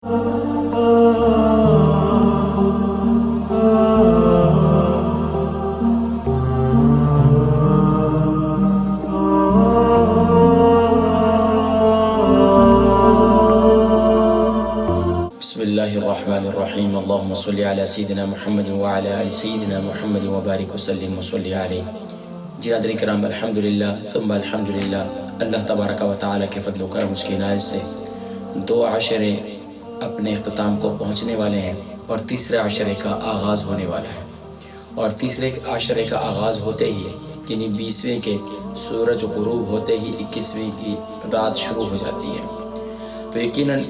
بسم اللہ الرحمن الرحیم اللہم صلی علی سیدنا محمد وعلی آل سیدنا محمد وبارک وسلم وصلی علیہ۔ جناب کرام، الحمدللہ ثم الحمدللہ، اللہ تبارک و تعالیٰ کے فضل و کرم، اس کی عنایت سے دو عشرے اپنے اختتام کو پہنچنے والے ہیں اور تیسرے عشرے کا آغاز ہونے والا ہے، اور تیسرے عشرے کا آغاز ہوتے ہی یعنی 20ویں کے سورج غروب ہوتے ہی 21ویں کی رات شروع ہو جاتی ہے۔ تو یقیناً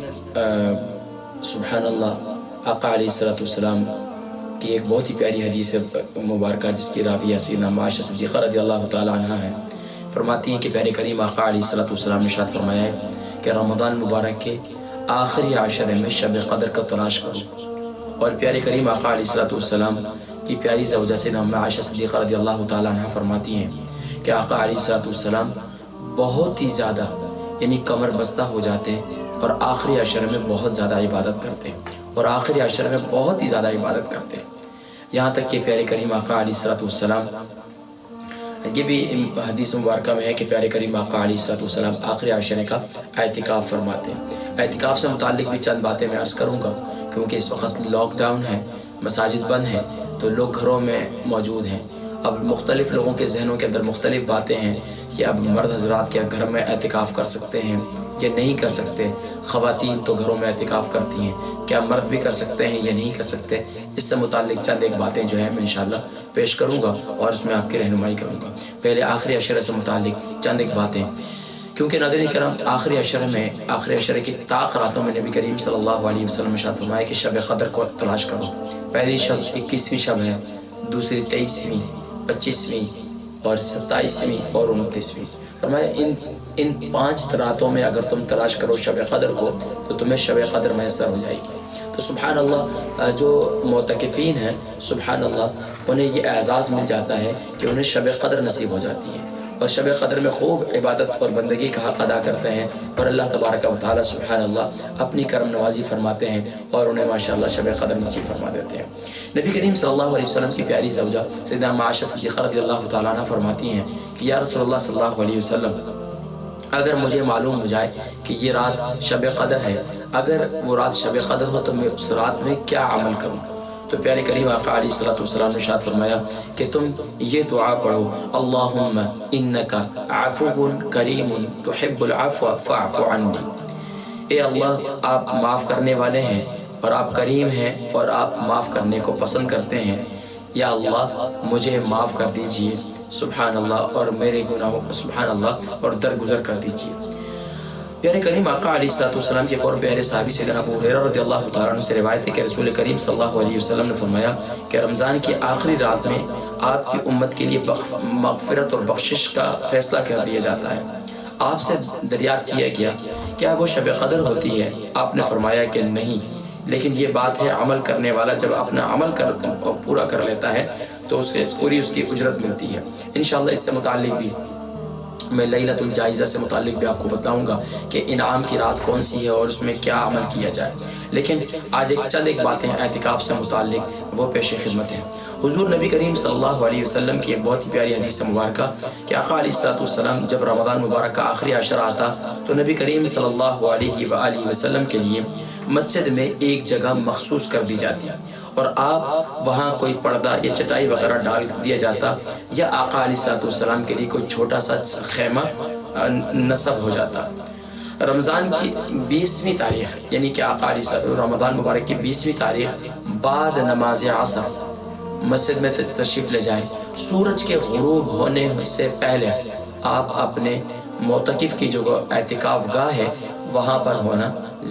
سبحان اللہ، آقا علیہ السلام کی ایک بہت ہی پیاری حدیث مبارکہ جس کی راویہ سیدنا عائشہ صدیقہ رضی اللہ تعالی عنہ ہے، فرماتی ہیں کہ پیارے کریم آقا علیہ السلام نے ارشاد فرمایا ہے کہ رمضان مبارک کے آخری عشرے میں شب قدر کا تلاش کرو، اور پیارے کریم آقا علیہ السلام کی پیاری زوجہ سیدنا عائشہ صدیقہ رضی اللہ تعالی عنہ فرماتی ہیں کہ آقا علیہ السلام بہت ہی زیادہ یعنی کمر بستہ ہو جاتے اور آخری عشرے میں بہت زیادہ عبادت کرتے، اور آخری عشرے میں بہت ہی زیادہ عبادت کرتے، یہاں تک کہ پیارے کریم آقا علیہ السلام، یہ بھی حدیث مبارکہ میں ہے کہ پیارے کریم آقا علیہ السلام آخری عشرے کا اعتکاف فرماتے ہیں۔ اعتکاف سے متعلق بھی چند باتیں میں عرض کروں گا، کیونکہ اس وقت لاک ڈاؤن ہے، مساجد بند ہیں، تو لوگ گھروں میں موجود ہیں۔ اب مختلف لوگوں کے ذہنوں کے اندر مختلف باتیں ہیں کہ اب مرد حضرات کیا گھر میں اعتکاف کر سکتے ہیں یا نہیں کر سکتے، خواتین تو گھروں میں اعتکاف کرتی ہیں، کیا مرد بھی کر سکتے ہیں یا نہیں کر سکتے۔ اس سے متعلق چند ایک باتیں جو ہیں میں انشاءاللہ پیش کروں گا اور اس میں آپ کی رہنمائی کروں گا۔ پہلے آخری عشرے سے متعلق چند ایک باتیں، کیونکہ ناظرین کرام آخری عشرے کی طاق راتوں میں نبی کریم صلی اللہ علیہ وسلم نے ارشاد فرمایا کہ شب قدر کو تلاش کرو۔ پہلی شب 21ویں شب ہے، دوسری 23ویں، 25ویں اور 27ویں اور 29ویں۔ فرمایا ان 5 راتوں میں اگر تم تلاش کرو شب قدر کو تو تمہیں شب قدر میسر ہو جائے گی۔ تو سبحان اللہ، جو معتکفین ہیں سبحان اللہ انہیں یہ اعزاز مل جاتا ہے کہ انہیں شب قدر نصیب ہو جاتی ہے، اور شب قدر میں خوب عبادت اور بندگی کا حق ادا کرتے ہیں، اور اللہ تبارک و تعالی سبحان اللہ اپنی کرم نوازی فرماتے ہیں اور انہیں ماشاءاللہ شب قدر نصیب فرما دیتے ہیں۔ نبی کریم صلی اللہ علیہ وسلم کی پیاری زوجہ سیدنا عائشہ صدیقہ رضی اللہ تعالیٰ عنہ فرماتی ہیں کہ یا رسول اللہ صلی اللہ علیہ وسلم، اگر مجھے معلوم ہو جائے کہ یہ رات شب قدر ہے، اگر وہ رات شب قدر ہو تو میں اس رات میں کیا عمل کروں؟ تو پیارے کریم آقا علیہ السلام نے ارشاد فرمایا کہ تم یہ دعا پڑھو، اللہم انک عفو کریم تحب العفو فاعف عنی۔ اے اللہ، آپ معاف کرنے والے ہیں اور آپ کریم ہیں اور آپ معاف کرنے کو پسند کرتے ہیں، یا اللہ مجھے معاف کر دیجئے سبحان اللہ، اور میرے گناہوں کو سبحان اللہ اور درگزر کر دیجئے۔ پیارے کریم آقا علیہ السلام کے ایک اور پیارے صحابی سیدنا ابو ہریرہ رضی اللہ تعالیٰ عنہ سے روایت ہے کہ رسول کریم صلی اللہ علیہ وسلم نے فرمایا کہ رمضان کی آخری رات میں آپ کی امت کے لیے مغفرت اور بخشش کا فیصلہ کر دیا جاتا ہے۔ آپ سے دریافت کیا گیا کیا وہ شب قدر ہوتی ہے؟ آپ نے فرمایا کہ نہیں، لیکن یہ بات ہے عمل کرنے والا جب اپنا عمل پورا کر لیتا ہے تو اسے پوری اس کی اجرت ملتی ہے۔ انشاءاللہ اس سے متعلق بھی میں لیلۃ الجائزہ سے متعلق بھی آپ کو بتاؤں گا کہ انعام کی رات کون سی ہے اور اس میں کیا عمل کیا جائے، لیکن آج چند ایک باتیں اعتکاف سے متعلق وہ پیش خدمت ہیں۔ حضور نبی کریم صلی اللہ علیہ وسلم کی ایک بہت ہی پیاری حدیث مبارکہ کہ آقا علیہ السلام جب رمضان مبارک کا آخری عشرہ آتا تو نبی کریم صلی اللہ علیہ وآلہ وسلم کے لیے مسجد میں ایک جگہ مخصوص کر دی جاتی اور آپ وہاں کوئی پردہ یا چٹائی وغیرہ ڈال دیا جاتا، یا آقا علیہ السلام کے لیے کوئی چھوٹا سا خیمہ نصب ہو جاتا۔ رمضان کی 20ویں تاریخ یعنی کہ آقا علیہ رمضان مبارک کی 20ویں تاریخ بعد نماز عصر مسجد میں تشریف لے جائیں، سورج کے غروب ہونے سے پہلے آپ اپنے معتکف کی جو اعتکاف گاہ ہے وہاں پر ہونا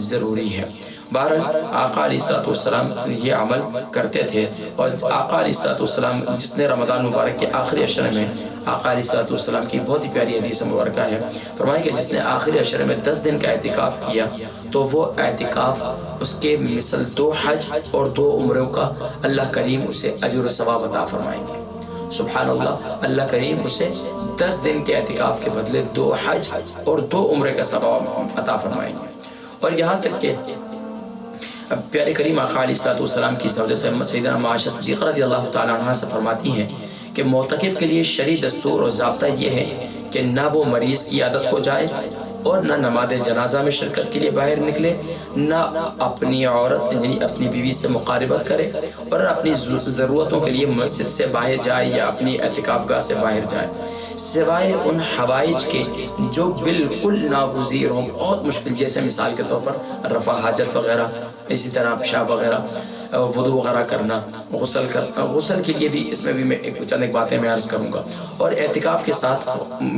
ضروری ہے۔ بہرحال آقا علیہ السلام یہ عمل کرتے تھے، اور آقا علیہ السلام جس نے رمضان مبارک کے آخری عشرے میں آقا علیہ السلام کی بہت ہی پیاری حدیث مبارکہ ہے، فرمایا کہ جس نے آخری عشرے میں 10 دن کا اعتکاف کیا تو وہ اعتکاف اس کے مثل 2 حج اور 2 عمروں کا اللہ کریم اسے اجر و ثواب عطا فرمائیں گے۔ سبحان اللہ، اللہ کریم اسے 10 دن کے اعتکاف کے بدلے 2 حج اور 2 عمرے کا ثواب عطا فرمائیں گے۔ اور یہاں تک کہ پیارے کریم آقا علیہ الصلوۃ والسلام کی زوجہ سے سیدہ عائشہ صدیقہ رضی اللہ تعالیٰ عنہا سے فرماتی ہیں کہ معتکف کے لیے شرعی دستور اور ضابطہ یہ ہے کہ نہ وہ مریض کی عادت کو جائے اور نہ نماز جنازہ میں شرکت کے لیے باہر نکلے، نہ اپنی عورت یعنی اپنی بیوی سے مقاربت کرے، اور اپنی ضرورتوں کے لیے مسجد سے باہر جائے یا اپنی اعتکاف گاہ سے باہر جائے، سوائے ان حوائج کے جو بالکل ناگزیر ہوں، بہت مشکل، جیسے مثال کے طور پر رفع حاجت وغیرہ، اسی طرح پیشاب وغیرہ، وضو وغیرہ کرنا، غسل کے لیے بھی اس میں بھی میں چند ایک باتیں میں عرض کروں گا، اور اعتکاف کے ساتھ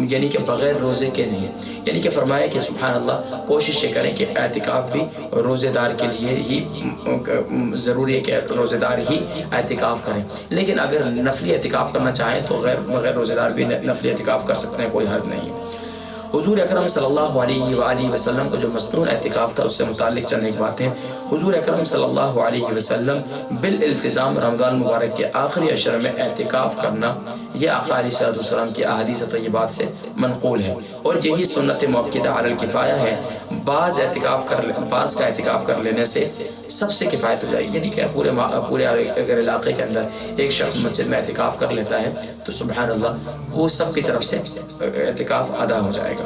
یعنی کہ بغیر روزے کے نہیں، یعنی کہ فرمایا کہ سبحان اللہ کوشش یہ کریں کہ اعتکاف بھی روزے دار کے لیے ہی ضروری ہے کہ روزے دار ہی اعتکاف کریں، لیکن اگر نفلی اعتکاف کرنا چاہیں تو بغیر روزے دار بھی نفلی اعتکاف کر سکتے ہیں، کوئی حرج نہیں ہے۔ حضور اکرم صلی اللہ علیہ وآلہ وسلم کو جو مسنون اعتکاف تھا اس سے متعلق چند ایک باتیں۔ حضور اکرم صلی اللہ علیہ وسلم بالالتزام رمضان مبارک کے آخری عشر میں اعتکاف کرنا یہ آقا علیہ السلام کی احادیث طیبات سے منقول ہے، اور یہی سنت مؤکدہ علی الکفایہ ہے۔ بعض کا اعتکاف کر لینے سے سب سے کفایت ہو جائے گی، یعنی کہ پورے اگر علاقے کے اندر ایک شخص مسجد میں اعتکاف کر لیتا ہے تو سبحان اللہ وہ سب کی طرف سے اعتکاف ادا ہو جائے گا۔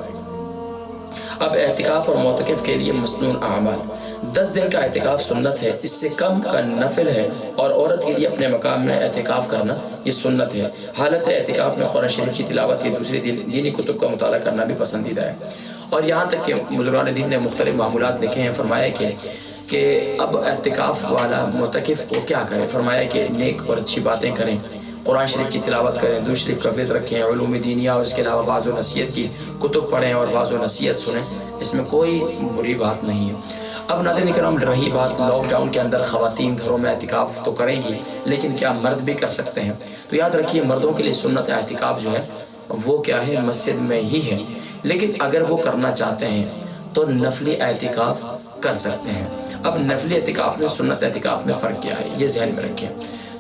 اب اعتکاف اور معتکف کے لیے مسنون اعمال۔ 10 دن کا اعتکاف سنت ہے، اس سے کم کا نفل ہے، اور عورت کے لیے اپنے مقام میں اعتکاف کرنا یہ سنت ہے۔ حالت اعتکاف میں قرآن شریف کی تلاوت کی دوسری دینی کتب کا مطالعہ کرنا بھی پسندیدہ ہے، اور یہاں تک کہ بزرگان دین نے مختلف معمولات لکھے ہیں۔ فرمایا کہ اب اعتکاف والا معتکف کو کیا کرے، فرمایا کہ نیک اور اچھی باتیں کریں، قرآن شریف کی تلاوت کریں، درود شریف کا ورد رکھیں، علوم دینیہ اور اس کے علاوہ واعظ و نصیحت کی کتب پڑھیں اور واعظ و نصیحت سنیں، اس میں کوئی بری بات نہیں ہے۔ اب ناظرین کرام، رہی بات لاک ڈاؤن کے اندر خواتین گھروں میں اعتکاف تو کریں گی، لیکن کیا مرد بھی کر سکتے ہیں؟ تو یاد رکھیے مردوں کے لیے سنت اعتکاف جو ہے وہ کیا ہے، مسجد میں ہی ہے، لیکن اگر وہ کرنا چاہتے ہیں تو نفلی اعتکاف کر سکتے ہیں۔ اب نفلی اعتکاف میں سنت اعتکاف میں فرق کیا ہے یہ ذہن میں رکھیں۔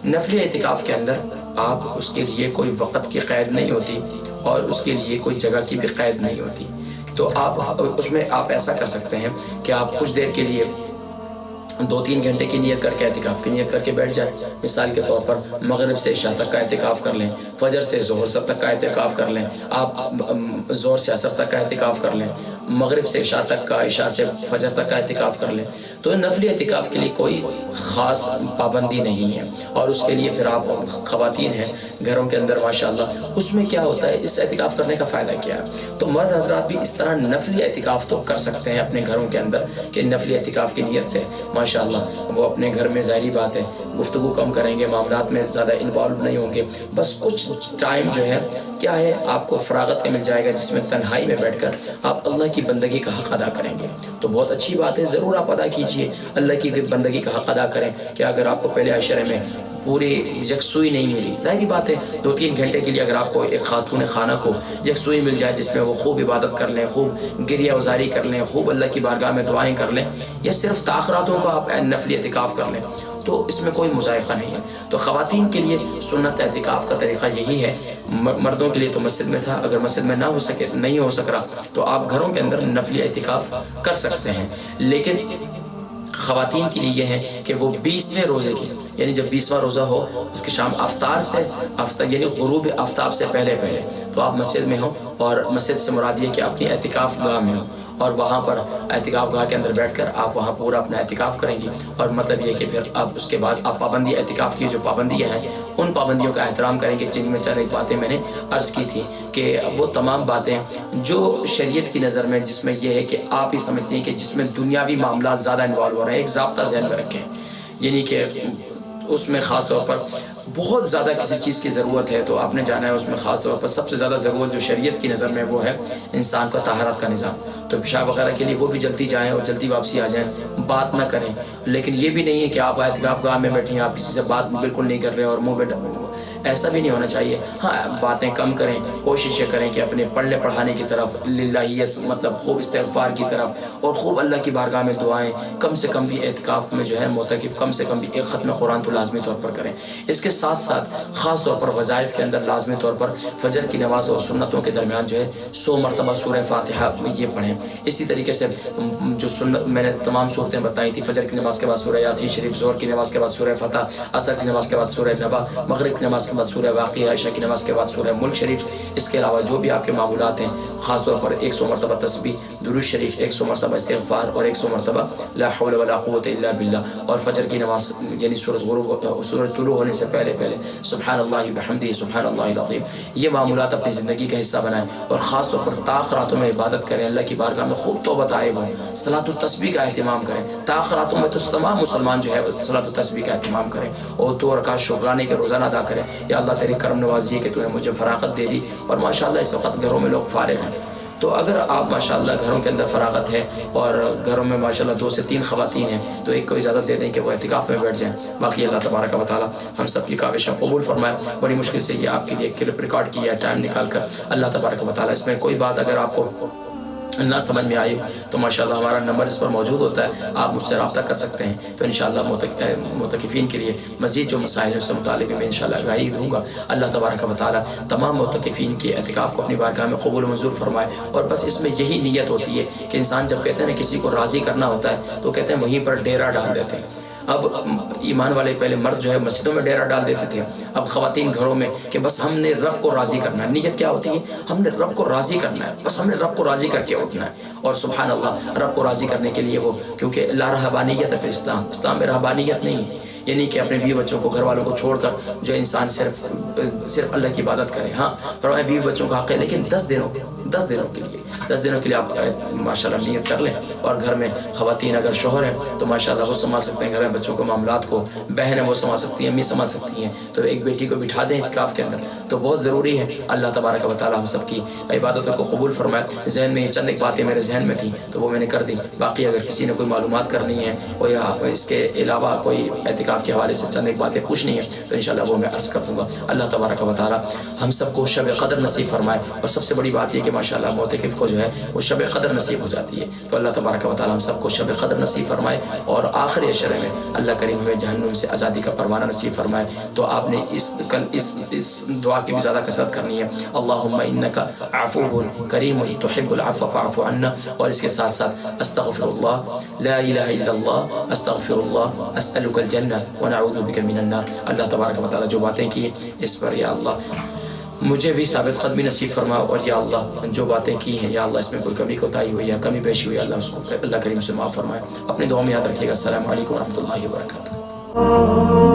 نفلی اعتکاف کے اندر آپ اس کے لیے کوئی وقت کی قید نہیں ہوتی اور اس کے لیے کوئی جگہ کی بھی قید نہیں ہوتی، تو آپ اس میں آپ ایسا کر سکتے ہیں کہ آپ کچھ دیر کے لیے 2-3 گھنٹے کی نیت کر کے اعتکاف کی نیت کر کے بیٹھ جائیں۔ مثال کے طور پر مغرب سے عشاء تک کا اعتکاف کر لیں، فجر سے ظہر تک کا اعتکاف کر لیں، آپ ظہر سے عصر تک کا اعتکاف کر لیں، مغرب سے عشاء تک کا، عشاء سے فجر تک کا اعتکاف کر لیں۔ تو نفلی اعتکاف کے لیے کوئی خاص پابندی نہیں ہے، اور اس کے لیے پھر آپ خواتین ہیں گھروں کے اندر ماشاءاللہ، اس میں کیا ہوتا ہے، اس اعتکاف کرنے کا فائدہ کیا ہے؟ تو مرد حضرات بھی اس طرح نفلی اعتکاف تو کر سکتے ہیں اپنے گھروں کے اندر، کہ نفلی اعتکاف کی نیت سے ماشاءاللہ وہ اپنے گھر میں ظاہری بات ہے گفتگو کم کریں گے، معاملات میں زیادہ انوالو نہیں ہوں گے، بس کچھ ٹائم جو ہے کیا ہے آپ کو فراغت کے مل جائے گا جس میں تنہائی میں بیٹھ کر آپ اللہ کی بندگی کا حق ادا کریں گے۔ تو بہت اچھی بات ہے، ضرور آپ ادا کیجئے، اللہ کی بندگی کا حق ادا کریں۔ کہ اگر آپ کو پہلے عشرے میں پوری یکسوئی نہیں ملی، ظاہری بات ہے 2-3 گھنٹے کے لیے اگر آپ کو ایک خاتون خانہ کو یکسوئی مل جائے جس میں وہ خوب عبادت کر لیں، خوب گریہ وزاری کر لیں، خوب اللہ کی بارگاہ میں دعائیں کر لیں، یا صرف تاخراتوں کو آپ نفلی اعتکاف کر لیں، تو اس میں کوئی مذائقہ نہیں ہے۔ تو خواتین کے لیے سنت اعتکاف کا طریقہ یہی ہے، مردوں کے لیے تو مسجد میں تھا، اگر مسجد میں نہیں ہو سک رہا تو آپ گھروں کے اندر نفلی اعتکاف کر سکتے ہیں۔ لیکن خواتین کے لیے یہ ہے کہ وہ 20ویں روزے کی، یعنی جب 20واں روزہ ہو اس کے شام افطار سے یعنی غروب آفتاب سے پہلے تو آپ مسجد میں ہوں، اور مسجد سے مراد یہ کہ اپنی اعتکاف گاہ میں ہوں، اور وہاں پر اعتکاف گاہ کے اندر بیٹھ کر آپ وہاں پورا اپنا اعتکاف کریں گی۔ اور مطلب یہ کہ پھر اب اس کے بعد آپ پابندی اعتکاف کی جو پابندیاں ہیں ان پابندیوں کا احترام کریں گے، جن میں چند ایک باتیں میں نے عرض کی تھی کہ وہ تمام باتیں جو شریعت کی نظر میں جس میں یہ ہے کہ آپ ہی سمجھتے ہیں کہ جس میں دنیاوی معاملات زیادہ انوالو ہو رہے ہیں، ایک ضابطہ ذہن میں رکھیں، یعنی کہ اس میں خاص طور پر بہت زیادہ کسی چیز کی ضرورت ہے تو آپ نے جانا ہے، اس میں خاص طور پر سب سے زیادہ ضرورت جو شریعت کی نظر میں وہ ہے انسان کا طہارت کا نظام، تو پیشاب وغیرہ کے لیے وہ بھی جلدی جائیں اور جلدی واپسی آ جائیں، بات نہ کریں۔ لیکن یہ بھی نہیں ہے کہ آپ اعتکاف گاہ میں بیٹھیں، آپ کسی سے بات بالکل نہیں کر رہے اور منہ ایسا بھی نہیں ہونا چاہیے. ہاں باتیں کم کریں, کوششیں کریں کہ اپنے پڑھنے پڑھانے کی طرف, للہیت مطلب خوب استغفار کی طرف, اور خوب اللہ کی بارگاہ میں دعائیں, کم سے کم بھی اعتکاف میں جو ہے معتکف کم سے کم بھی ایک ختم قرآن تو لازمی طور پر کریں. اس کے ساتھ ساتھ خاص طور پر وظائف کے اندر لازمی طور پر فجر کی نماز اور سنتوں کے درمیان جو ہے 100 مرتبہ سورہ فاتحہ یہ پڑھیں. اسی طریقے سے جو سنت میں نے تمام صورتیں بتائی تھی, فجر کی نماز کے بعد سورہ یاسین شریف, ظہر کی نماز کے بعد سورہ فتح, عصر کی نماز کے بعد سورہ نبا, مغرب کی نماز کے بعد سورہ واقعہ, عشاء کی نماز کے بعد سورہ ملک شریف. اس کے علاوہ جو بھی آپ کے معمولات ہیں, خاص طور پر 100 مرتبہ تسبیح, درود شریف, 100 مرتبہ استغفار اور 100 مرتبہ لا حول ولا قوت الا باللہ. اور فجر کی نماز یعنی سورج طلوع ہونے سے پہلے سبحان اللہ بحمدہ سبحان اللہ العظیم, یہ معمولات اپنی زندگی کا حصہ بنائیں. اور خاص طور پر تاخراتوں میں عبادت کریں, اللہ کی بارگاہ میں خوب توبہ طائب ہوں, صلاۃ التسبیح کا اہتمام کریں. تاخراتوں میں تو تمام مسلمان جو ہے صلاۃ التسبیح کا اہتمام کریں, اور 2 رکعت شکرانے کے روزانہ ادا کریں. یا اللہ تیری کرم نوازی ہے کہ تو نے مجھے فراغت دے دی, اور ماشاءاللہ اس وقت گھروں میں لوگ فارغ ہیں. تو اگر آپ ماشاءاللہ گھروں کے اندر فراغت ہے اور گھروں میں ماشاءاللہ 2 سے 3 خواتین ہیں, تو ایک کو اجازت دے دیں کہ وہ اعتکاف میں بیٹھ جائیں. باقی اللہ تبارک و تعالی ہم سب کی کاوشیں قبول فرمائے. بڑی مشکل سے یہ آپ کے لیے کلپ ریکارڈ کیا ہے ٹائم نکال کر. اللہ تبارک و تعالی اس میں کوئی بات اگر آپ کو نہ سمجھ میں آئی تو ماشاءاللہ ہمارا نمبر اس پر موجود ہوتا ہے, آپ مجھ سے رابطہ کر سکتے ہیں. تو انشاءاللہ معتکفین کے لیے مزید جو مسائل ہیں اس سے متعلق میں انشاءاللہ آگاہی دوں گا. اللہ تبارک و تعالی تمام معتکفین کے اعتکاف کو اپنی بارگاہ میں قبول و منظور فرمائے. اور بس اس میں یہی نیت ہوتی ہے کہ انسان جب کہتے ہیں نا کسی کو راضی کرنا ہوتا ہے تو کہتے ہیں وہیں پر ڈیرا ڈال دیتے ہیں. اب ایمان والے پہلے مرد جو ہے مسجدوں میں ڈیرا ڈال دیتے تھے, اب خواتین گھروں میں کہ بس ہم نے رب کو راضی کرنا ہے. نیت کیا ہوتی ہے؟ ہم نے رب کو راضی کرنا ہے, بس ہم نے رب کو راضی کر کے اٹھنا ہے. اور سبحان اللہ رب کو راضی کرنے کے لیے وہ, کیونکہ لا رہبانیت ہے پھر اسلام میں رہبانیت نہیں ہے. یعنی کہ اپنے بیوی بچوں کو, گھر والوں کو چھوڑ کر جو انسان صرف اللہ کی عبادت کرے. ہاں فرمایا بیوی بچوں کا حق ہے, لیکن 10 دنوں کے لیے آپ ماشاءاللہ نیت کر لیں. اور گھر میں خواتین اگر شوہر ہیں تو ماشاءاللہ وہ سنبھال سکتے ہیں گھر میں بچوں کو, معاملات کو, بہنیں وہ سنبھال سکتی ہیں, امی سنبھال سکتی ہیں. تو ایک بیٹی کو بٹھا دیں اعتکاف کے اندر, تو بہت ضروری ہے. اللہ تبارک و تعالی ہم سب کی عبادتوں کو قبول فرمائے. ذہن میں چند ایک باتیں میرے ذہن میں تھیں تو وہ میں نے کر دی. باقی اگر کسی نے کوئی معلومات کرنی ہے اور یا اس کے علاوہ کوئی اعتکاف کے حوالے سے چند ایک باتیں پوچھنی ہیں تو انشاءاللہ وہ میں عرض کر دوں گا. اللہ تبارک و تعالی ہم سب کو شب قدر نصیب فرمائے. اور سب سے بڑی بات یہ کہ ماشاءاللہ معتکف کو جو ہے وہ شب قدر نصیب ہو جاتی ہے. تو اللہ تبارک و تعالی ہم سب کو شب قدر نصیب فرمائے, اور آخری عشرے میں اللہ کریم ہمیں جہنم سے آزادی کا پروانہ نصیب فرمائے. تو آپ نے اس دعا کی بھی زیادہ کثرت کرنی ہے, اللہم انک عفو کریم تحب العفو فاعف عنا. اور اس کے ساتھ ساتھ استغفر اللہ, لا الہ الا اللہ, استغفر اللہ, اسألک الجنہ ونعوذ بک من النار. اللہ تبارک و تعالی جو باتیں کی اس پر یا اللہ مجھے بھی ثابت قدمی نصیب فرما, اور یا اللہ جو باتیں کی ہیں یا اللہ اس میں کوئی کمی کوتاہی ہوئی یا کمی بیشی ہوئی اللہ اس کو اللہ کریم سے معاف فرمائے. اپنی دعا میں یاد رکھیے گا. السلام علیکم ورحمۃ اللہ وبرکاتہ.